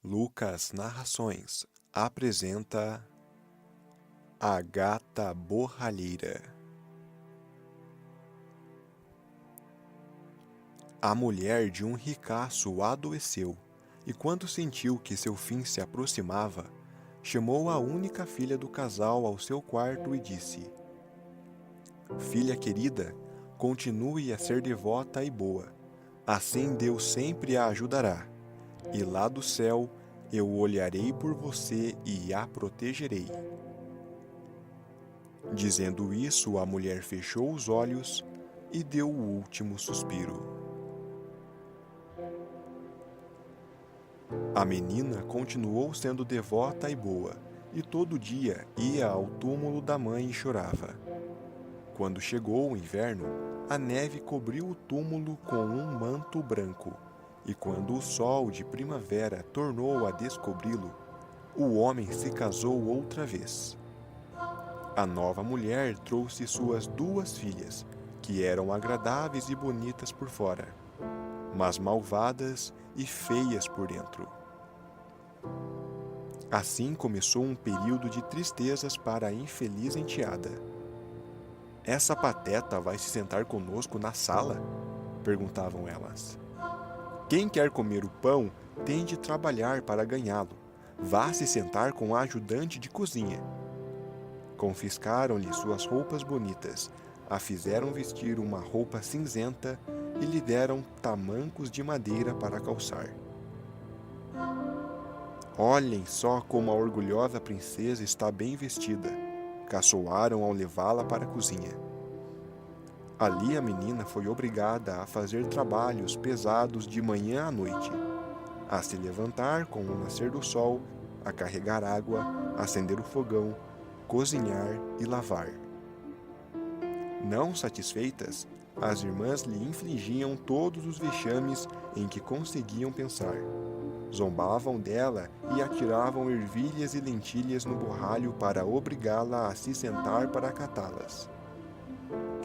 Lucas Narrações apresenta A Gata Borralheira. A mulher de um ricaço adoeceu, e quando sentiu que seu fim se aproximava, chamou a única filha do casal ao seu quarto e disse: Filha querida, continue a ser devota e boa. Assim Deus sempre a ajudará. E lá do céu eu olharei por você e a protegerei. Dizendo isso, a mulher fechou os olhos e deu o último suspiro. A menina continuou sendo devota e boa, e todo dia ia ao túmulo da mãe e chorava. Quando chegou o inverno, a neve cobriu o túmulo com um manto branco, e quando o sol de primavera tornou a descobri-lo, o homem se casou outra vez. A nova mulher trouxe suas duas filhas, que eram agradáveis e bonitas por fora, mas malvadas e feias por dentro. Assim começou um período de tristezas para a infeliz enteada. Essa pateta vai se sentar conosco na sala? Perguntavam elas. Quem quer comer o pão tem de trabalhar para ganhá-lo. Vá se sentar com a ajudante de cozinha. Confiscaram-lhe suas roupas bonitas, a fizeram vestir uma roupa cinzenta e lhe deram tamancos de madeira para calçar. Olhem só como a orgulhosa princesa está bem vestida, caçoaram ao levá-la para a cozinha. Ali a menina foi obrigada a fazer trabalhos pesados de manhã à noite, a se levantar com o nascer do sol, a carregar água, acender o fogão, cozinhar e lavar. Não satisfeitas, as irmãs lhe infligiam todos os vexames em que conseguiam pensar. Zombavam dela e atiravam ervilhas e lentilhas no borralho para obrigá-la a se sentar para catá-las.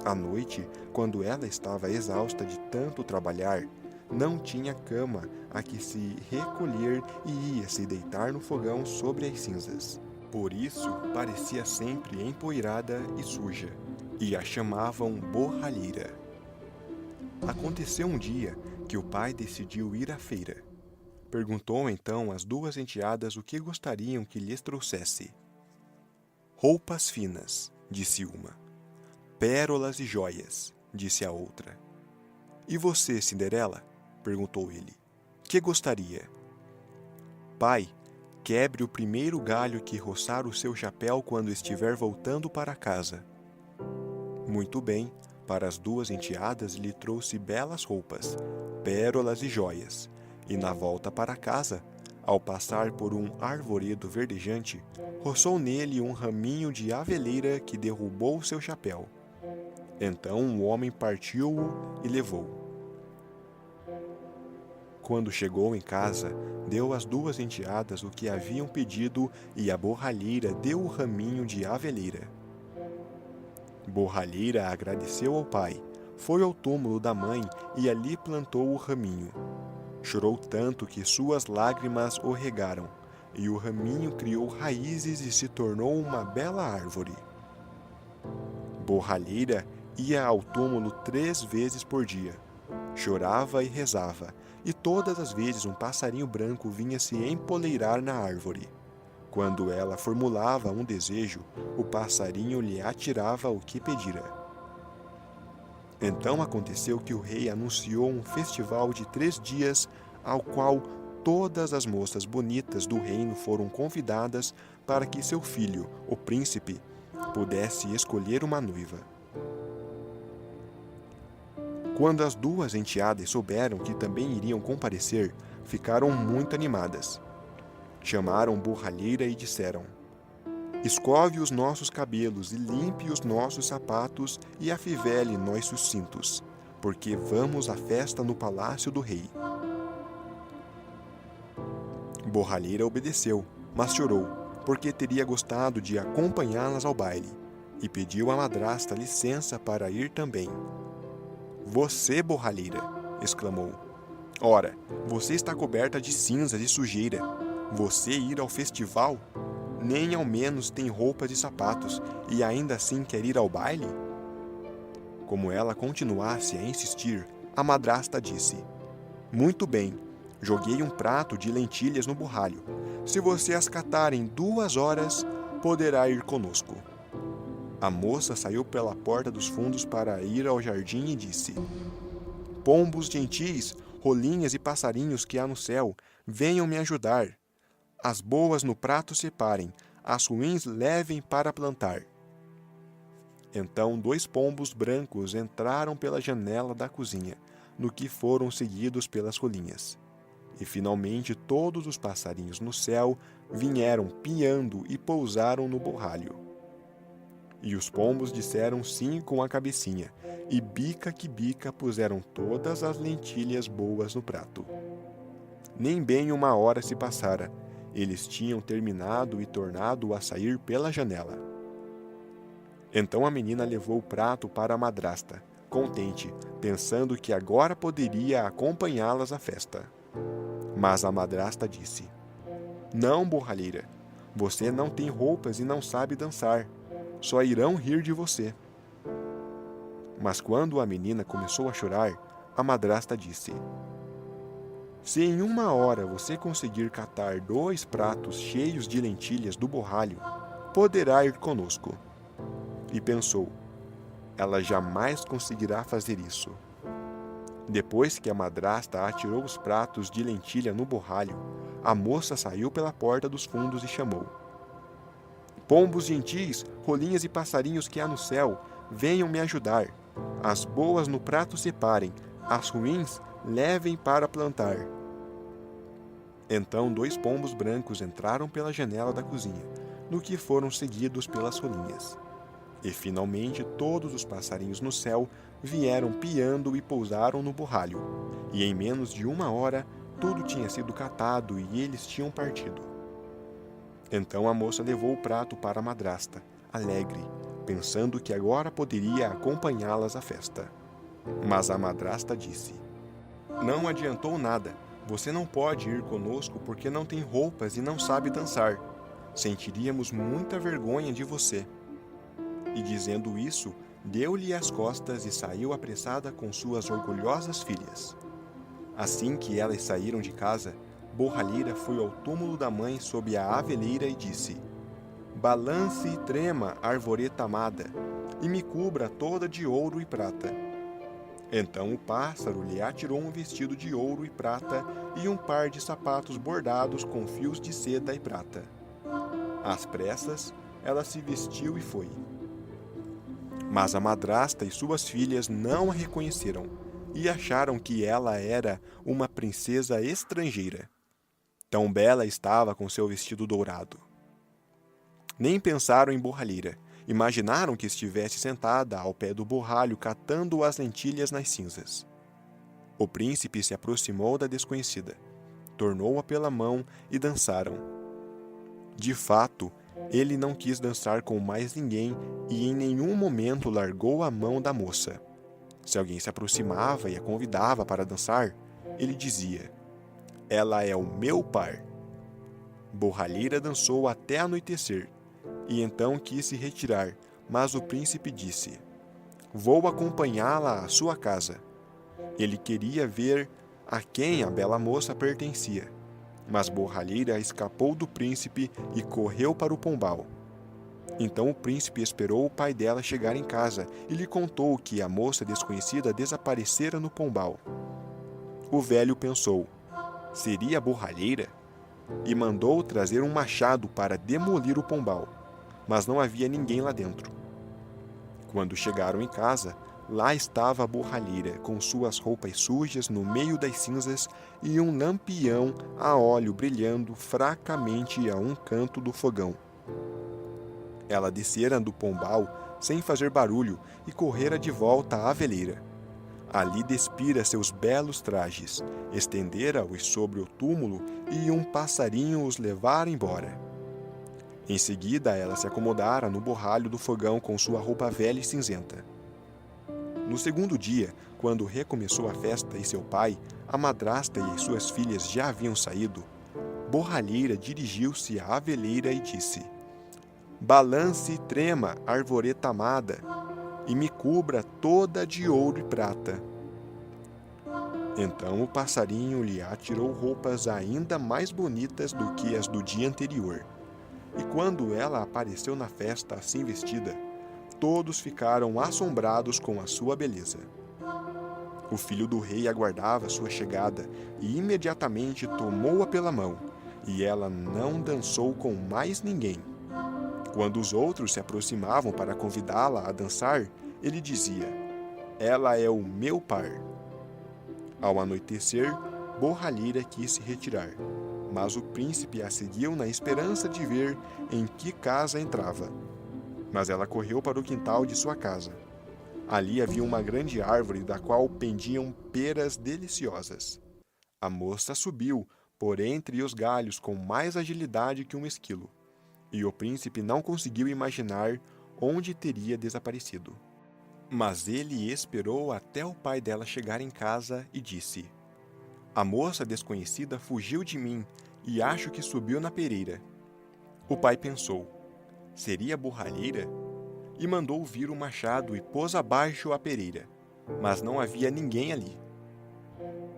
À noite, quando ela estava exausta de tanto trabalhar, não tinha cama a que se recolher e ia se deitar no fogão sobre as cinzas. Por isso, parecia sempre empoeirada e suja, e a chamavam borralheira. Aconteceu um dia que o pai decidiu ir à feira. Perguntou então às duas enteadas o que gostariam que lhes trouxesse. Roupas finas, disse uma. Pérolas e joias, disse a outra. E você, Cinderela? Perguntou ele. Que gostaria? Pai, quebre o primeiro galho que roçar o seu chapéu quando estiver voltando para casa. Muito bem, para as duas enteadas lhe trouxe belas roupas, pérolas e joias, e na volta para casa, ao passar por um arvoredo verdejante, roçou nele um raminho de aveleira que derrubou seu chapéu. Então o homem partiu-o e levou. Quando chegou em casa, deu às duas enteadas o que haviam pedido e a borralheira deu o raminho de aveleira. Borralheira agradeceu ao pai, foi ao túmulo da mãe e ali plantou o raminho. Chorou tanto que suas lágrimas o regaram, e o raminho criou raízes e se tornou uma bela árvore. Borralheira ia ao túmulo 3 vezes por dia. Chorava e rezava, e todas as vezes um passarinho branco vinha se empoleirar na árvore. Quando ela formulava um desejo, o passarinho lhe atirava o que pedira. Então aconteceu que o rei anunciou um festival de 3 dias, ao qual todas as moças bonitas do reino foram convidadas para que seu filho, o príncipe, pudesse escolher uma noiva. Quando as duas enteadas souberam que também iriam comparecer, ficaram muito animadas. Chamaram borralheira e disseram: Escove os nossos cabelos e limpe os nossos sapatos e afivele nossos cintos, porque vamos à festa no palácio do rei. Borralheira obedeceu, mas chorou, porque teria gostado de acompanhá-las ao baile, e pediu à madrasta licença para ir também. Você, borralheira! Exclamou. Ora, você está coberta de cinzas e sujeira. Você ir ao festival? Nem ao menos tem roupas e sapatos, e ainda assim quer ir ao baile? Como ela continuasse a insistir, a madrasta disse: Muito bem, joguei um prato de lentilhas no borralho. Se você as catar em 2 horas, poderá ir conosco. A moça saiu pela porta dos fundos para ir ao jardim e disse: Pombos gentis, rolinhas e passarinhos que há no céu, venham me ajudar. As boas no prato separem, as ruins levem para plantar. Então 2 pombos brancos entraram pela janela da cozinha, no que foram seguidos pelas rolinhas. E finalmente todos os passarinhos no céu vieram piando e pousaram no borralho. E os pombos disseram sim com a cabecinha, e bica que bica puseram todas as lentilhas boas no prato. Nem bem 1 hora se passara, eles tinham terminado e tornado a sair pela janela. Então a menina levou o prato para a madrasta, contente, pensando que agora poderia acompanhá-las à festa. Mas a madrasta disse: Não, borralheira, você não tem roupas e não sabe dançar. Só irão rir de você. Mas quando a menina começou a chorar, a madrasta disse: Se em 1 hora você conseguir catar 2 pratos cheios de lentilhas do borralho, poderá ir conosco. E pensou: ela jamais conseguirá fazer isso. Depois que a madrasta atirou os pratos de lentilha no borralho, a moça saiu pela porta dos fundos e chamou: Pombos gentis, rolinhas e passarinhos que há no céu, venham me ajudar. As boas no prato separem, as ruins levem para plantar. Então 2 pombos brancos entraram pela janela da cozinha, no que foram seguidos pelas rolinhas. E finalmente todos os passarinhos no céu vieram piando e pousaram no borralho, e em menos de 1 hora tudo tinha sido catado e eles tinham partido. Então a moça levou o prato para a madrasta, alegre, pensando que agora poderia acompanhá-las à festa. Mas a madrasta disse: Não adiantou nada, você não pode ir conosco porque não tem roupas e não sabe dançar. Sentiríamos muita vergonha de você. E dizendo isso, deu-lhe as costas e saiu apressada com suas orgulhosas filhas. Assim que elas saíram de casa, Borralheira foi ao túmulo da mãe sob a aveleira e disse: Balance e trema, arvoreta amada, e me cubra toda de ouro e prata. Então o pássaro lhe atirou um vestido de ouro e prata e um par de sapatos bordados com fios de seda e prata. Às pressas, ela se vestiu e foi. Mas a madrasta e suas filhas não a reconheceram e acharam que ela era uma princesa estrangeira. Tão bela estava com seu vestido dourado. Nem pensaram em Borralheira, imaginaram que estivesse sentada ao pé do borralho catando as lentilhas nas cinzas. O príncipe se aproximou da desconhecida, tornou-a pela mão e dançaram. De fato, ele não quis dançar com mais ninguém e em nenhum momento largou a mão da moça. Se alguém se aproximava e a convidava para dançar, ele dizia: Ela é o meu par. Borralheira dançou até anoitecer, e então quis se retirar, mas o príncipe disse: Vou acompanhá-la à sua casa. Ele queria ver a quem a bela moça pertencia, mas Borralheira escapou do príncipe e correu para o pombal. Então o príncipe esperou o pai dela chegar em casa e lhe contou que a moça desconhecida desaparecera no pombal. O velho pensou: seria Borralheira? E mandou trazer um machado para demolir o pombal, mas não havia ninguém lá dentro. Quando chegaram em casa, lá estava a Borralheira com suas roupas sujas no meio das cinzas e um lampião a óleo brilhando fracamente a um canto do fogão. Ela descera do pombal sem fazer barulho e correra de volta à veleira. Ali despira seus belos trajes, estendera-os sobre o túmulo e um passarinho os levara embora. Em seguida, ela se acomodara no borralho do fogão com sua roupa velha e cinzenta. No segundo dia, quando recomeçou a festa e seu pai, a madrasta e as suas filhas já haviam saído, Borralheira dirigiu-se à aveleira e disse: Balance e trema, arvoreta amada, e me cubra toda de ouro e prata. Então o passarinho lhe atirou roupas ainda mais bonitas do que as do dia anterior. E quando ela apareceu na festa assim vestida, todos ficaram assombrados com a sua beleza. O filho do rei aguardava sua chegada e imediatamente tomou-a pela mão, e ela não dançou com mais ninguém. Quando os outros se aproximavam para convidá-la a dançar, ele dizia: Ela é o meu par. Ao anoitecer, Borralheira quis se retirar, mas o príncipe a seguiu na esperança de ver em que casa entrava. Mas ela correu para o quintal de sua casa. Ali havia uma grande árvore da qual pendiam peras deliciosas. A moça subiu por entre os galhos com mais agilidade que um esquilo, e o príncipe não conseguiu imaginar onde teria desaparecido. Mas ele esperou até o pai dela chegar em casa e disse: A moça desconhecida fugiu de mim e acho que subiu na pereira. O pai pensou: Seria a borralheira? E mandou vir o machado e pôs abaixo a pereira, mas não havia ninguém ali.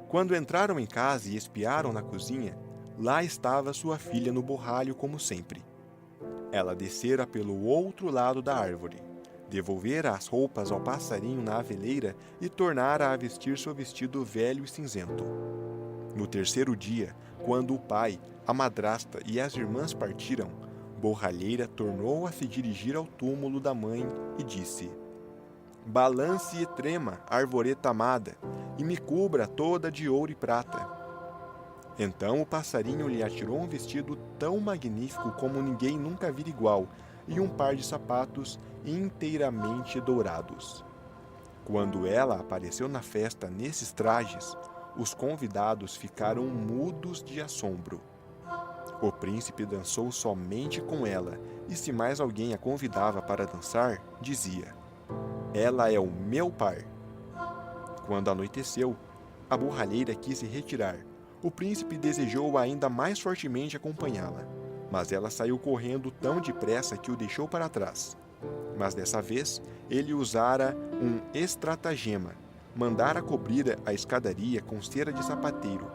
Quando entraram em casa e espiaram na cozinha, lá estava sua filha no borralho como sempre. Ela descera pelo outro lado da árvore, devolvera as roupas ao passarinho na aveleira e tornara a vestir seu vestido velho e cinzento. No terceiro dia, quando o pai, a madrasta e as irmãs partiram, Borralheira tornou a se dirigir ao túmulo da mãe e disse: Balance e trema, arvoreta amada, e me cubra toda de ouro e prata. Então o passarinho lhe atirou um vestido tão magnífico como ninguém nunca vira igual, e um par de sapatos inteiramente dourados. Quando ela apareceu na festa nesses trajes, os convidados ficaram mudos de assombro. O príncipe dançou somente com ela, e se mais alguém a convidava para dançar, dizia: Ela é o meu par. Quando anoiteceu, a borralheira quis se retirar. O príncipe desejou ainda mais fortemente acompanhá-la, mas ela saiu correndo tão depressa que o deixou para trás. Mas dessa vez, ele usara um estratagema, mandara cobrir a escadaria com cera de sapateiro.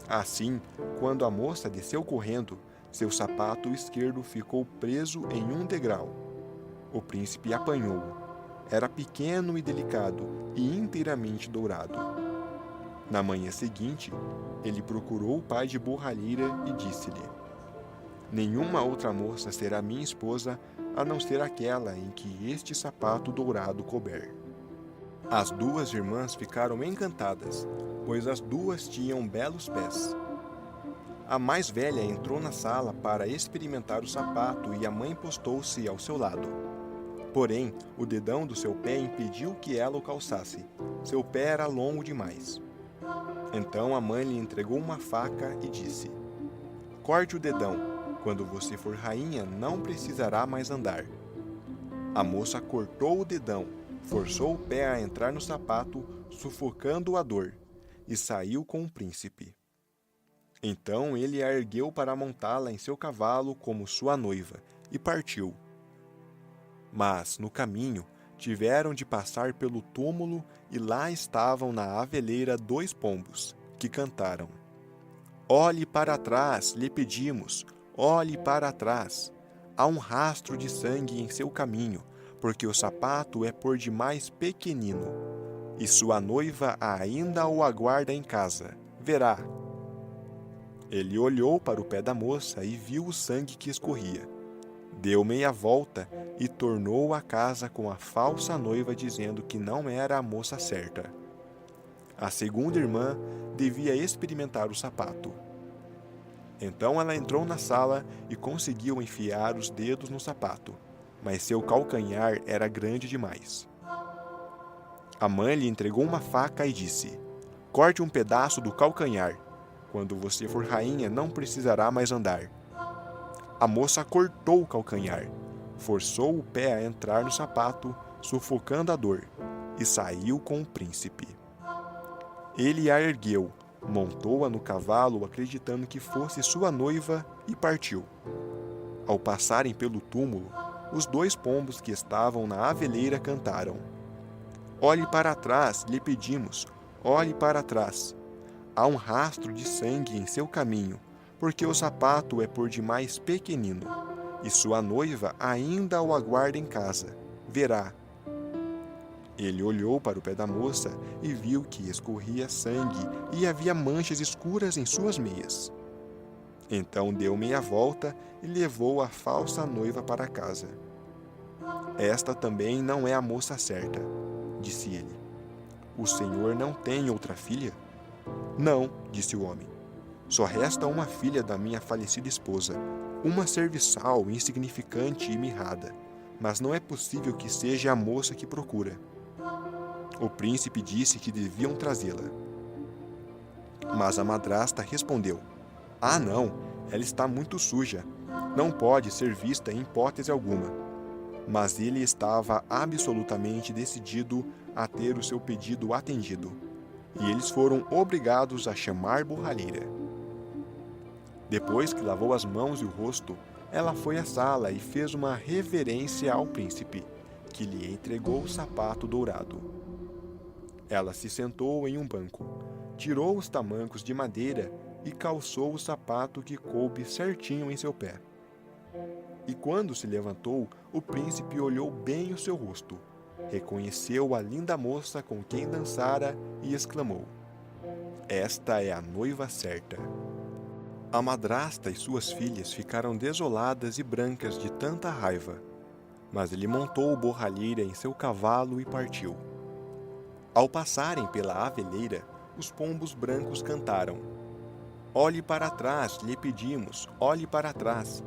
Assim, quando a moça desceu correndo, seu sapato esquerdo ficou preso em um degrau. O príncipe apanhou-o. Era pequeno e delicado, e inteiramente dourado. Na manhã seguinte, ele procurou o pai de Borralheira e disse-lhe: Nenhuma outra moça será minha esposa, a não ser aquela em que este sapato dourado couber. As duas irmãs ficaram encantadas, pois as duas tinham belos pés. A mais velha entrou na sala para experimentar o sapato e a mãe postou-se ao seu lado. Porém, o dedão do seu pé impediu que ela o calçasse. Seu pé era longo demais. Então a mãe lhe entregou uma faca e disse: Corte o dedão. Quando você for rainha, não precisará mais andar. A moça cortou o dedão, forçou o pé a entrar no sapato, sufocando a dor, e saiu com o príncipe. Então ele a ergueu para montá-la em seu cavalo como sua noiva, e partiu. Mas, no caminho, tiveram de passar pelo túmulo e lá estavam na aveleira 2 pombos, que cantaram: Olhe para trás, lhe pedimos, olhe para trás. Há um rastro de sangue em seu caminho, porque o sapato é por demais pequenino. E sua noiva ainda o aguarda em casa. Verá. Ele olhou para o pé da moça e viu o sangue que escorria. Deu meia volta e tornou à casa com a falsa noiva, dizendo que não era a moça certa. A segunda irmã devia experimentar o sapato. Então ela entrou na sala e conseguiu enfiar os dedos no sapato, mas seu calcanhar era grande demais. A mãe lhe entregou uma faca e disse: Corte um pedaço do calcanhar. Quando você for rainha, não precisará mais andar. A moça cortou o calcanhar, forçou o pé a entrar no sapato, sufocando a dor, e saiu com o príncipe. Ele a ergueu, montou-a no cavalo acreditando que fosse sua noiva e partiu. Ao passarem pelo túmulo, os 2 pombos que estavam na aveleira cantaram: "Olhe para trás, lhe pedimos, olhe para trás. Há um rastro de sangue em seu caminho, porque o sapato é por demais pequenino, e sua noiva ainda o aguarda em casa. Verá." Ele olhou para o pé da moça e viu que escorria sangue e havia manchas escuras em suas meias. Então deu meia volta e levou a falsa noiva para casa. "Esta também não é a moça certa", disse ele. "O senhor não tem outra filha?" "Não", disse o homem. "Só resta uma filha da minha falecida esposa, uma serviçal insignificante e mirrada, mas não é possível que seja a moça que procura." O príncipe disse que deviam trazê-la. Mas a madrasta respondeu: "Ah, não, ela está muito suja. Não pode ser vista em hipótese alguma." Mas ele estava absolutamente decidido a ter o seu pedido atendido, e eles foram obrigados a chamar borralheira. Depois que lavou as mãos e o rosto, ela foi à sala e fez uma reverência ao príncipe, que lhe entregou o sapato dourado. Ela se sentou em um banco, tirou os tamancos de madeira e calçou o sapato que coube certinho em seu pé. E quando se levantou, o príncipe olhou bem o seu rosto, reconheceu a linda moça com quem dançara e exclamou: "Esta é a noiva certa." A madrasta e suas filhas ficaram desoladas e brancas de tanta raiva, mas ele montou borralheira em seu cavalo e partiu. Ao passarem pela aveleira, os pombos brancos cantaram: "Olhe para trás, lhe pedimos, olhe para trás.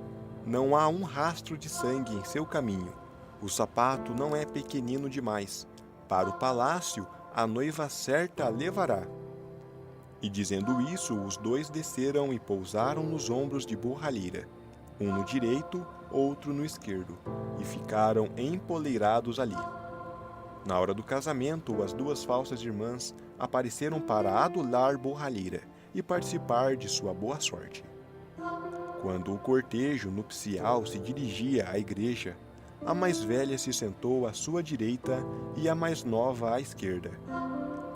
Não há um rastro de sangue em seu caminho. O sapato não é pequenino demais. Para o palácio, a noiva certa a levará." E dizendo isso, os 2 desceram e pousaram nos ombros de borralheira, um no direito, outro no esquerdo, e ficaram empoleirados ali. Na hora do casamento, as 2 falsas irmãs apareceram para adular borralheira e participar de sua boa sorte. Quando o cortejo nupcial se dirigia à igreja, a mais velha se sentou à sua direita e a mais nova à esquerda.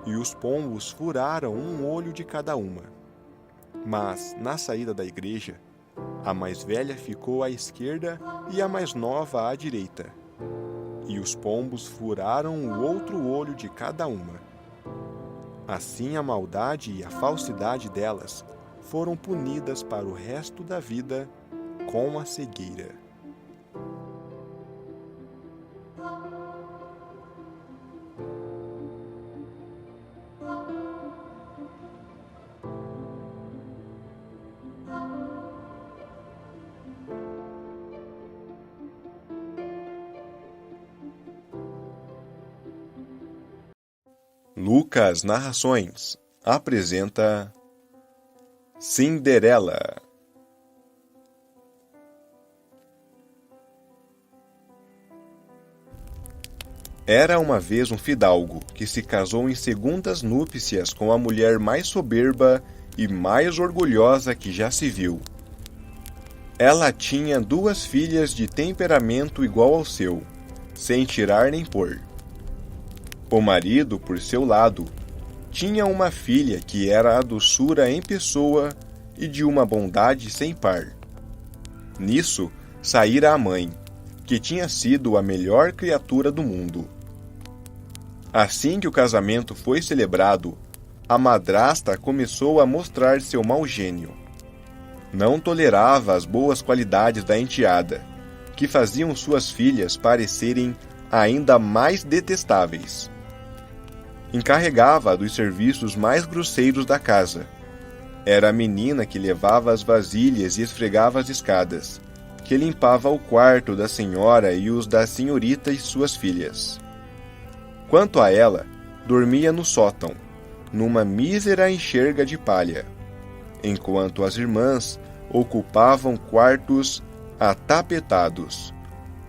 E os pombos furaram um olho de cada uma. Mas, na saída da igreja, a mais velha ficou à esquerda e a mais nova à direita. E os pombos furaram o outro olho de cada uma. Assim a maldade e a falsidade delas foram punidas para o resto da vida com a cegueira. Lucas Narrações apresenta Cinderela. Era uma vez um fidalgo que se casou em segundas núpcias com a mulher mais soberba e mais orgulhosa que já se viu. Ela tinha 2 filhas de temperamento igual ao seu, sem tirar nem pôr. O marido, por seu lado, tinha uma filha que era a doçura em pessoa e de uma bondade sem par. Nisso, saíra a mãe, que tinha sido a melhor criatura do mundo. Assim que o casamento foi celebrado, a madrasta começou a mostrar seu mau gênio. Não tolerava as boas qualidades da enteada, que faziam suas filhas parecerem ainda mais detestáveis. Encarregava-a dos serviços mais grosseiros da casa. Era a menina que levava as vasilhas e esfregava as escadas, que limpava o quarto da senhora e os da senhorita e suas filhas. Quanto a ela, dormia no sótão, numa mísera enxerga de palha, enquanto as irmãs ocupavam quartos atapetados,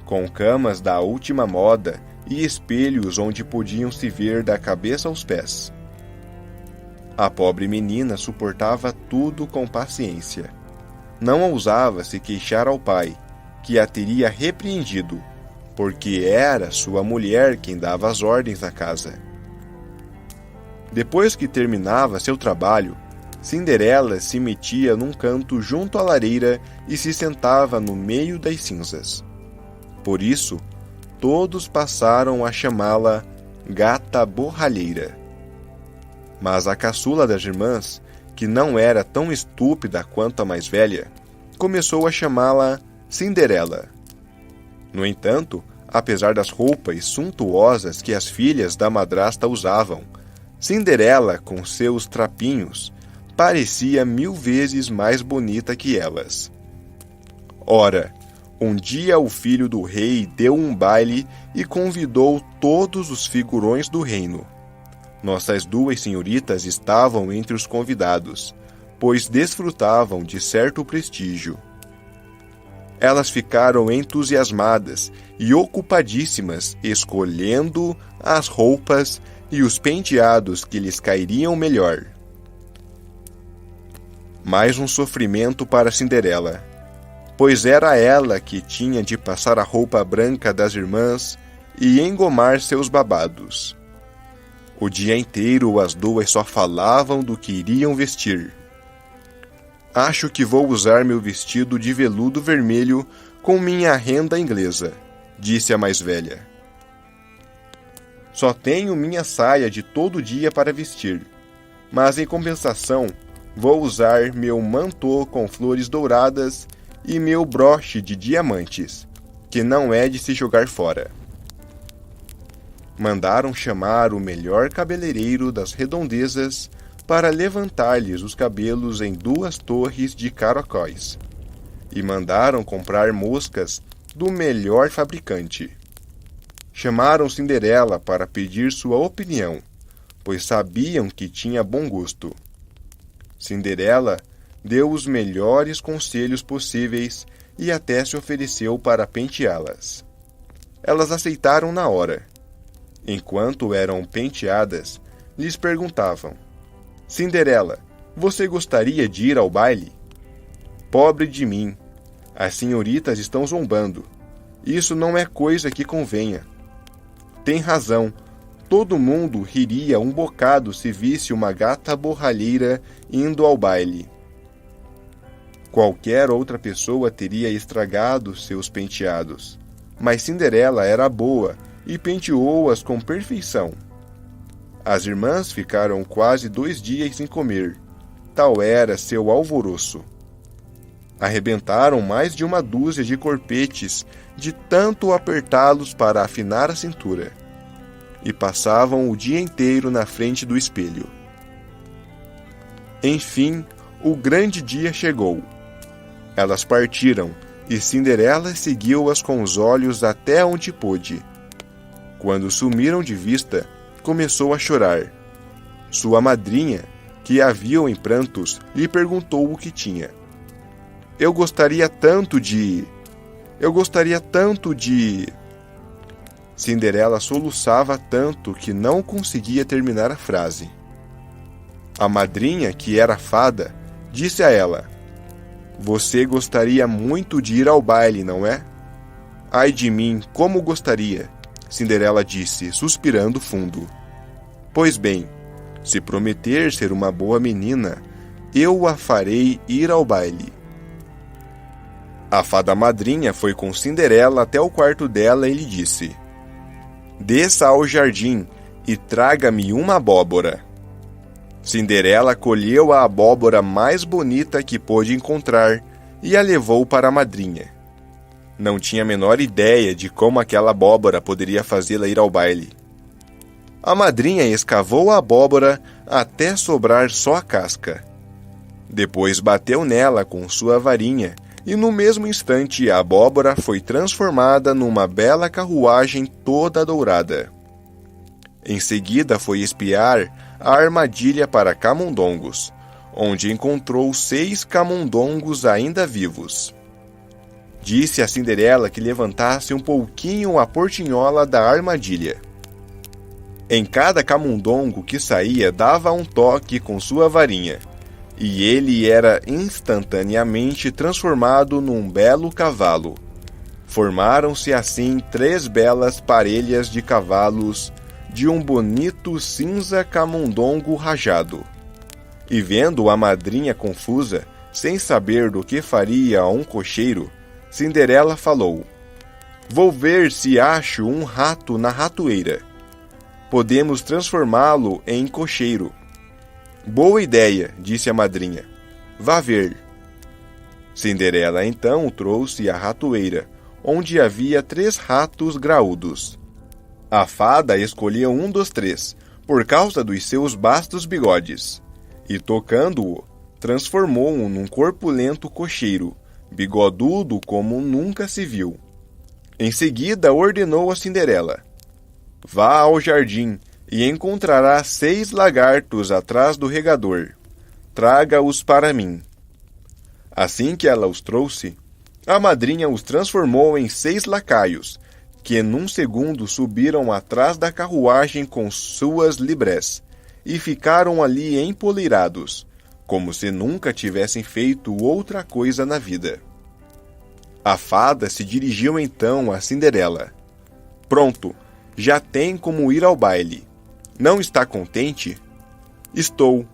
com camas da última moda e espelhos onde podiam se ver da cabeça aos pés. A pobre menina suportava tudo com paciência. Não ousava se queixar ao pai, que a teria repreendido, porque era sua mulher quem dava as ordens na casa. Depois que terminava seu trabalho, Cinderela se metia num canto junto à lareira e se sentava no meio das cinzas. Por isso, todos passaram a chamá-la Gata Borralheira. Mas a caçula das irmãs, que não era tão estúpida quanto a mais velha, começou a chamá-la Cinderela. No entanto, apesar das roupas suntuosas que as filhas da madrasta usavam, Cinderela, com seus trapinhos, parecia 1000 vezes mais bonita que elas. Ora, um dia o filho do rei deu um baile e convidou todos os figurões do reino. Nossas 2 senhoritas estavam entre os convidados, pois desfrutavam de certo prestígio. Elas ficaram entusiasmadas e ocupadíssimas escolhendo as roupas e os penteados que lhes cairiam melhor. Mais um sofrimento para Cinderela, pois era ela que tinha de passar a roupa branca das irmãs e engomar seus babados. O dia inteiro as 2 só falavam do que iriam vestir. Acho que vou usar meu vestido de veludo vermelho com minha renda inglesa, disse a mais velha. Só tenho minha saia de todo dia para vestir, mas em compensação vou usar meu mantô com flores douradas e meu broche de diamantes, que não é de se jogar fora. Mandaram chamar o melhor cabeleireiro das redondezas para levantar-lhes os cabelos em 2 torres de caracóis, e mandaram comprar moscas do melhor fabricante. Chamaram Cinderela para pedir sua opinião, pois sabiam que tinha bom gosto. Cinderela deu os melhores conselhos possíveis e até se ofereceu para penteá-las. Elas aceitaram na hora. Enquanto eram penteadas, lhes perguntavam: Cinderela, você gostaria de ir ao baile? Pobre de mim, as senhoritas estão zombando. Isso não é coisa que convenha. Tem razão, todo mundo riria um bocado se visse uma gata borralheira indo ao baile. Qualquer outra pessoa teria estragado seus penteados, mas Cinderela era boa e penteou-as com perfeição. As irmãs ficaram quase 2 dias sem comer, tal era seu alvoroço. Arrebentaram mais de 1 dúzia de corpetes de tanto apertá-los para afinar a cintura, e passavam o dia inteiro na frente do espelho. Enfim, o grande dia chegou. Elas partiram, e Cinderela seguiu-as com os olhos até onde pôde. Quando sumiram de vista, começou a chorar. Sua madrinha, que a viu em prantos, lhe perguntou o que tinha. Eu gostaria tanto de... Cinderela soluçava tanto que não conseguia terminar a frase. A madrinha, que era fada, disse a ela: Você gostaria muito de ir ao baile, não é? Ai de mim, como gostaria, Cinderela disse, suspirando fundo. Pois bem, se prometer ser uma boa menina, eu a farei ir ao baile. A fada madrinha foi com Cinderela até o quarto dela e lhe disse: Desça ao jardim e traga-me uma abóbora. Cinderela colheu a abóbora mais bonita que pôde encontrar e a levou para a madrinha. Não tinha a menor ideia de como aquela abóbora poderia fazê-la ir ao baile. A madrinha escavou a abóbora até sobrar só a casca. Depois bateu nela com sua varinha e no mesmo instante a abóbora foi transformada numa bela carruagem toda dourada. Em seguida foi espiar a armadilha para camundongos, onde encontrou 6 camundongos ainda vivos. Disse a Cinderela que levantasse um pouquinho a portinhola da armadilha. Em cada camundongo que saía dava um toque com sua varinha, e ele era instantaneamente transformado num belo cavalo. Formaram-se assim 3 belas parelhas de cavalos de um bonito cinza camundongo rajado. E vendo a madrinha confusa, sem saber do que faria a um cocheiro, Cinderela falou: "Vou ver se acho um rato na ratoeira. Podemos transformá-lo em cocheiro." "Boa ideia", disse a madrinha. "Vá ver." Cinderela então trouxe a ratoeira, onde havia 3 ratos graúdos. A fada escolheu um dos 3, por causa dos seus bastos bigodes, e tocando-o, transformou-o num corpulento cocheiro, bigodudo como nunca se viu. Em seguida ordenou a Cinderela: "Vá ao jardim e encontrará 6 lagartos atrás do regador. Traga-os para mim." Assim que ela os trouxe, a madrinha os transformou em 6 lacaios, que num segundo subiram atrás da carruagem com suas librés, e ficaram ali empoleirados, como se nunca tivessem feito outra coisa na vida. A fada se dirigiu então a Cinderela: "Pronto, já tem como ir ao baile. Não está contente?" "Estou,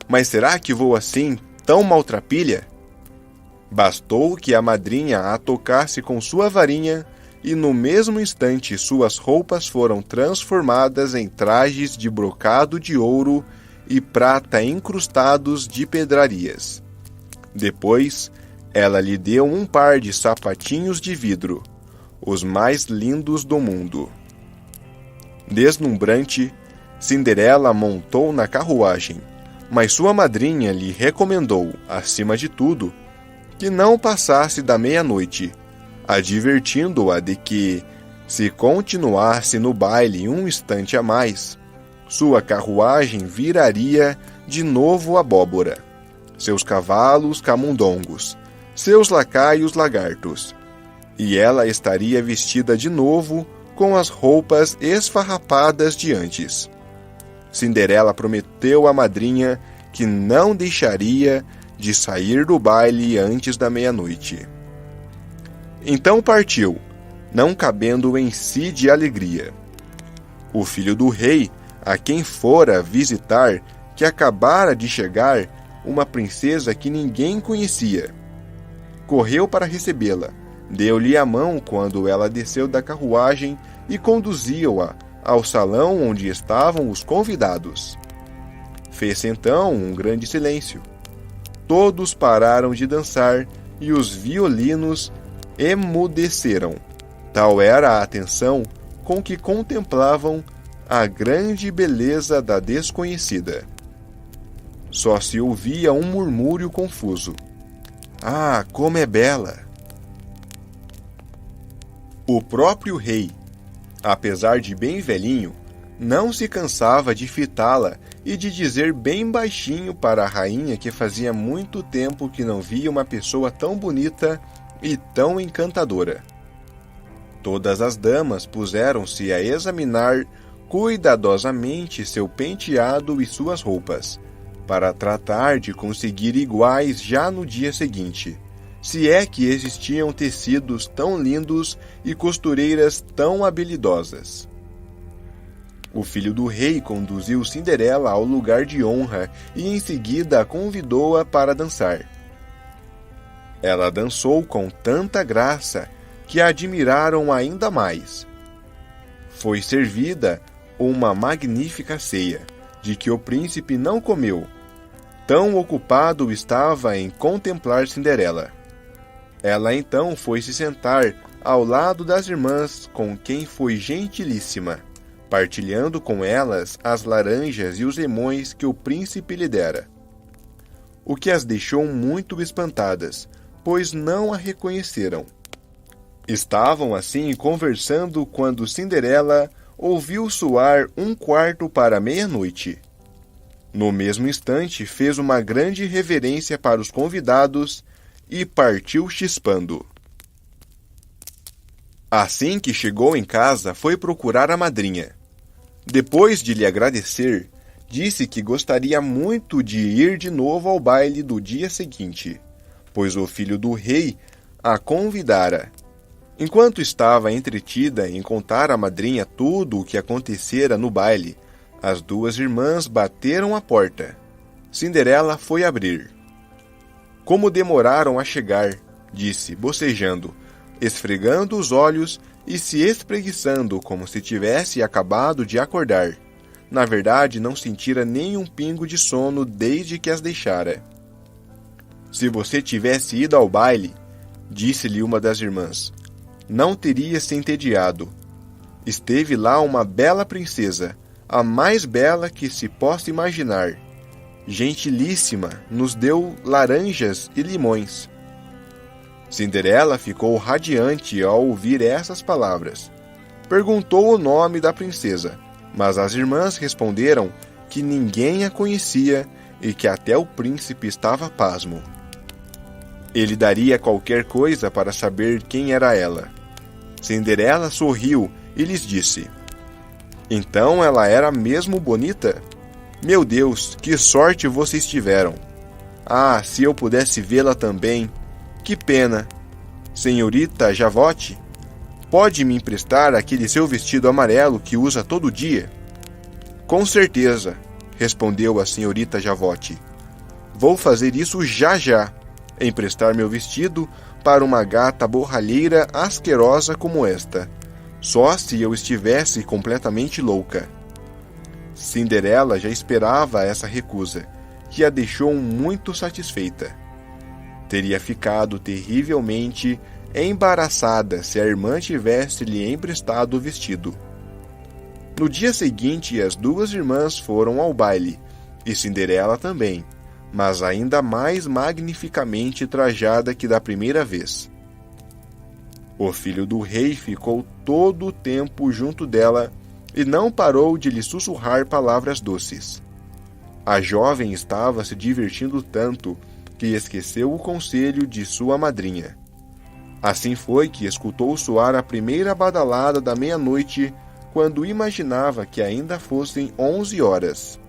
mas será que vou assim, tão maltrapilha?" Bastou que a madrinha a tocasse com sua varinha, e no mesmo instante suas roupas foram transformadas em trajes de brocado de ouro e prata incrustados de pedrarias. Depois, ela lhe deu um par de sapatinhos de vidro, os mais lindos do mundo. Deslumbrante, Cinderela montou na carruagem, mas sua madrinha lhe recomendou, acima de tudo, que não passasse da meia-noite, advertindo-a de que, se continuasse no baile um instante a mais, sua carruagem viraria de novo abóbora, seus cavalos camundongos, seus lacaios lagartos, e ela estaria vestida de novo com as roupas esfarrapadas de antes. Cinderela prometeu à madrinha que não deixaria de sair do baile antes da meia-noite. Então partiu, não cabendo em si de alegria. O filho do rei, a quem fora visitar, que acabara de chegar, uma princesa que ninguém conhecia, correu para recebê-la, deu-lhe a mão quando ela desceu da carruagem e conduziu-a ao salão onde estavam os convidados. Fez-se então um grande silêncio. Todos pararam de dançar e os violinos emudeceram. Tal era a atenção com que contemplavam a grande beleza da desconhecida. Só se ouvia um murmúrio confuso: "Ah, como é bela!" O próprio rei, apesar de bem velhinho, não se cansava de fitá-la e de dizer bem baixinho para a rainha que fazia muito tempo que não via uma pessoa tão bonita e tão encantadora. Todas as damas puseram-se a examinar cuidadosamente seu penteado e suas roupas, para tratar de conseguir iguais já no dia seguinte, se é que existiam tecidos tão lindos e costureiras tão habilidosas. O filho do rei conduziu Cinderela ao lugar de honra e em seguida a convidou-a para dançar. Ela dançou com tanta graça que a admiraram ainda mais. Foi servida uma magnífica ceia, de que o príncipe não comeu, tão ocupado estava em contemplar Cinderela. Ela então foi se sentar ao lado das irmãs, com quem foi gentilíssima, partilhando com elas as laranjas e os limões que o príncipe lhe dera, o que as deixou muito espantadas, pois não a reconheceram. Estavam assim conversando quando Cinderela ouviu soar 1/4 para meia-noite. No mesmo instante fez uma grande reverência para os convidados e partiu chispando. Assim que chegou em casa, foi procurar a madrinha. Depois de lhe agradecer, disse que gostaria muito de ir de novo ao baile do dia seguinte, pois o filho do rei a convidara. Enquanto estava entretida em contar à madrinha tudo o que acontecera no baile, as duas irmãs bateram à porta. Cinderela foi abrir. Como demoraram a chegar, disse, bocejando, esfregando os olhos e se espreguiçando como se tivesse acabado de acordar. Na verdade, não sentira nem um pingo de sono desde que as deixara. Se você tivesse ido ao baile, disse-lhe uma das irmãs, não teria se entediado. Esteve lá uma bela princesa, a mais bela que se possa imaginar. Gentilíssima, nos deu laranjas e limões. Cinderela ficou radiante ao ouvir essas palavras. Perguntou o nome da princesa, mas as irmãs responderam que ninguém a conhecia e que até o príncipe estava pasmo. Ele daria qualquer coisa para saber quem era ela. Cinderela sorriu e lhes disse: então ela era mesmo bonita? Meu Deus, que sorte vocês tiveram! Ah, se eu pudesse vê-la também! Que pena! Senhorita Javotte, pode me emprestar aquele seu vestido amarelo que usa todo dia? Com certeza, respondeu a senhorita Javotte. Vou fazer isso já já, emprestar meu vestido para uma gata borralheira asquerosa como esta. Só se eu estivesse completamente louca. Cinderela já esperava essa recusa, que a deixou muito satisfeita. Teria ficado terrivelmente embaraçada se a irmã tivesse lhe emprestado o vestido. No dia seguinte, as duas irmãs foram ao baile, e Cinderela também, mas ainda mais magnificamente trajada que da primeira vez. O filho do rei ficou todo o tempo junto dela e não parou de lhe sussurrar palavras doces. A jovem estava se divertindo tanto que esqueceu o conselho de sua madrinha. Assim foi que escutou soar a primeira badalada da meia-noite, quando imaginava que ainda fossem 11 horas.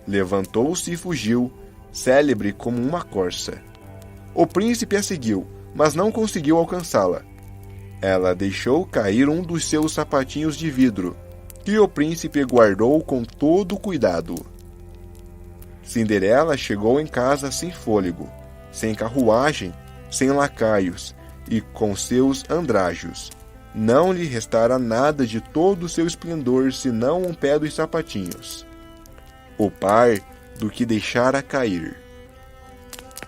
Levantou-se e fugiu, célebre como uma corça. O príncipe a seguiu, mas não conseguiu alcançá-la. Ela deixou cair um dos seus sapatinhos de vidro, que o príncipe guardou com todo cuidado. Cinderela chegou em casa sem fôlego, sem carruagem, sem lacaios e com seus andrajos. Não lhe restara nada de todo o seu esplendor senão um pé dos sapatinhos, o par do que deixara cair.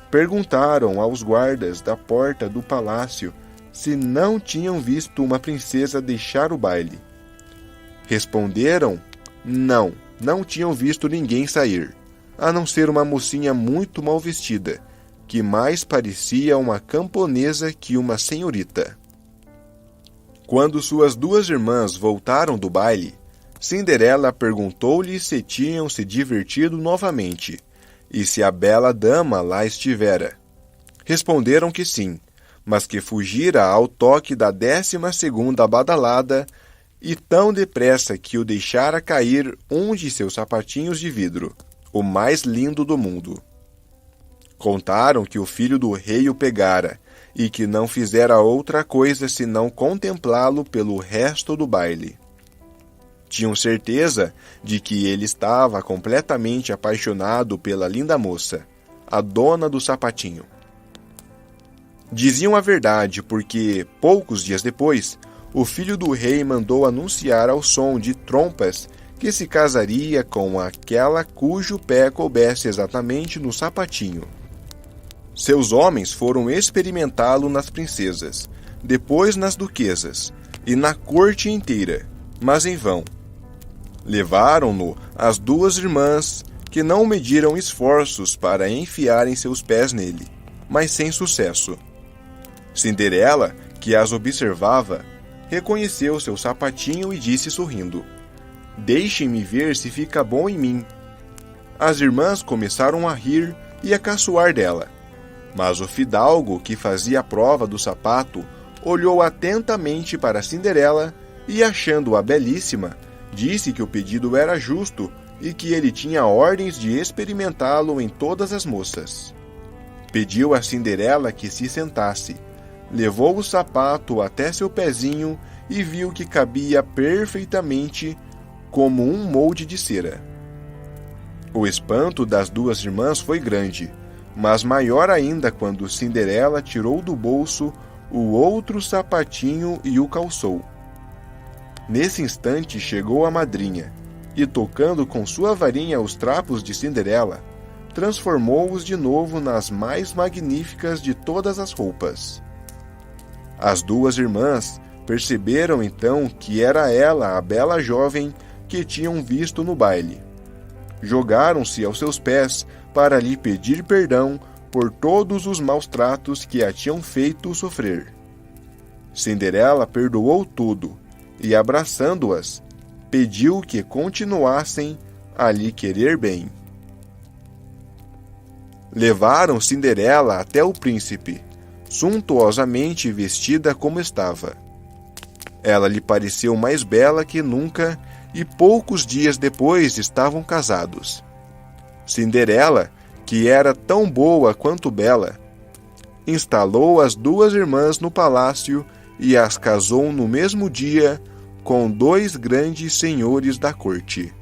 Perguntaram aos guardas da porta do palácio se não tinham visto uma princesa deixar o baile. Responderam, não tinham visto ninguém sair, a não ser uma mocinha muito mal vestida, que mais parecia uma camponesa que uma senhorita. Quando suas duas irmãs voltaram do baile, Cinderela perguntou-lhe se tinham se divertido novamente, e se a bela dama lá estivera. Responderam que sim, mas que fugira ao toque da 12ª badalada e tão depressa que o deixara cair um de seus sapatinhos de vidro, o mais lindo do mundo. Contaram que o filho do rei o pegara e que não fizera outra coisa senão contemplá-lo pelo resto do baile. Tinham certeza de que ele estava completamente apaixonado pela linda moça, a dona do sapatinho. Diziam a verdade porque, poucos dias depois, o filho do rei mandou anunciar ao som de trompas que se casaria com aquela cujo pé coubesse exatamente no sapatinho. Seus homens foram experimentá-lo nas princesas, depois nas duquesas e na corte inteira, mas em vão. Levaram-no as duas irmãs, que não mediram esforços para enfiarem seus pés nele, mas sem sucesso. Cinderela, que as observava, reconheceu seu sapatinho e disse sorrindo: "Deixem-me ver se fica bom em mim." As irmãs começaram a rir e a caçoar dela, mas o fidalgo, que fazia a prova do sapato, olhou atentamente para Cinderela e, achando-a belíssima, Disse que o pedido era justo e que ele tinha ordens de experimentá-lo em todas as moças. Pediu a Cinderela que se sentasse, levou o sapato até seu pezinho e viu que cabia perfeitamente como um molde de cera. O espanto das duas irmãs foi grande, mas maior ainda quando Cinderela tirou do bolso o outro sapatinho e o calçou. Nesse instante chegou a madrinha, e tocando com sua varinha os trapos de Cinderela, transformou-os de novo nas mais magníficas de todas as roupas. As duas irmãs perceberam então que era ela a bela jovem que tinham visto no baile. Jogaram-se aos seus pés para lhe pedir perdão por todos os maus tratos que a tinham feito sofrer. Cinderela perdoou tudo e, abraçando-as, pediu que continuassem a lhe querer bem. Levaram Cinderela até o príncipe, suntuosamente vestida como estava. Ela lhe pareceu mais bela que nunca e poucos dias depois estavam casados. Cinderela, que era tão boa quanto bela, instalou as duas irmãs no palácio e as casou no mesmo dia com dois grandes senhores da corte.